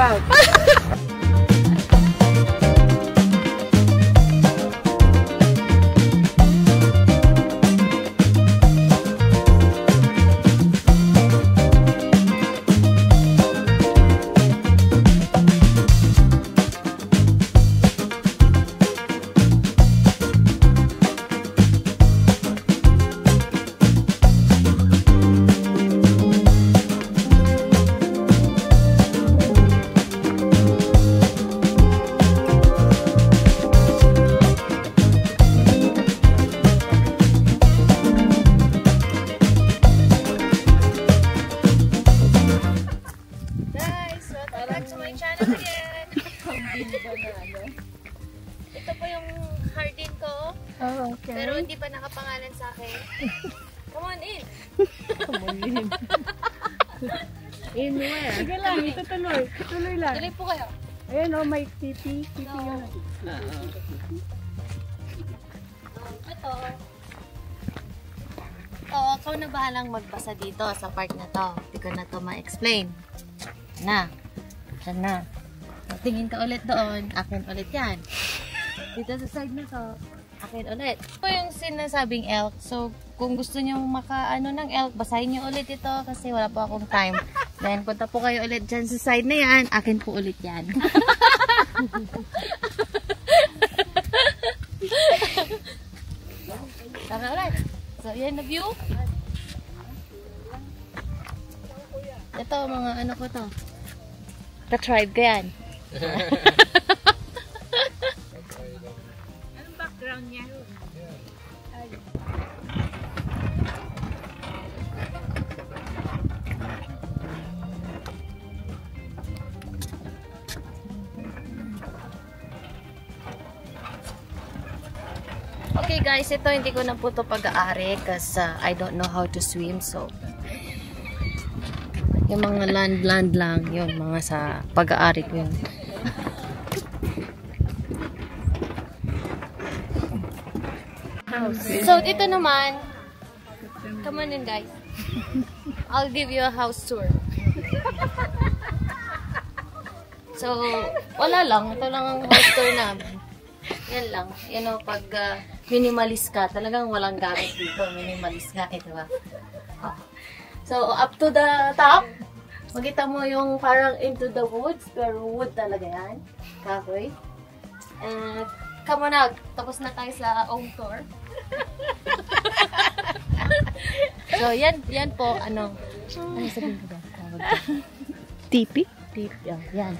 out. Ito po yung hardin ko. Oh, okay. Pero hindi pa nakapangalan sa akin. Come on in. Come on in. In where? Sige lang, itutuloy. Tuloy lang. Tuloy po kayo. Ayan o, may titi. Titi yun. Ito. Ikaw na bahalang magbasa dito sa part na to. Hindi ko na to ma-explain. Na. Diyan na. Tingin ka ulit doon. Akin ulit yan. Dito sa side na to. Akin ulit. Ito yung sinasabing elk. So, kung gusto nyo maka-ano ng elk, basahin nyo ulit ito kasi wala po akong time. Then, punta po kayo ulit dyan sa side na yan. Akin po ulit yan. Tama ulit. So, yan na view. Ito, mga ano ko to. Ka-tribe ko yan. Anong background niya? Okay guys, ito hindi ko na po ito pag-aari kasi I don't know how to swim, so yung mga land lang yun, mga sa pag-aari ko yun. So dito naman, come on in guys, I'll give you a house tour. So wala lang, ito lang ang house tour namin. Yan lang, you know, pag minimalist ka, talagang walang gamit dito, minimalist ka, ito ba? Oh. So, up to the top, makita mo yung parang into the woods, pero wood talaga yan, kahoy. And, come on out, tapos na tayo sa home tour. So, yan po, ano sabihin ko ba? Tipi? Tipi, yan.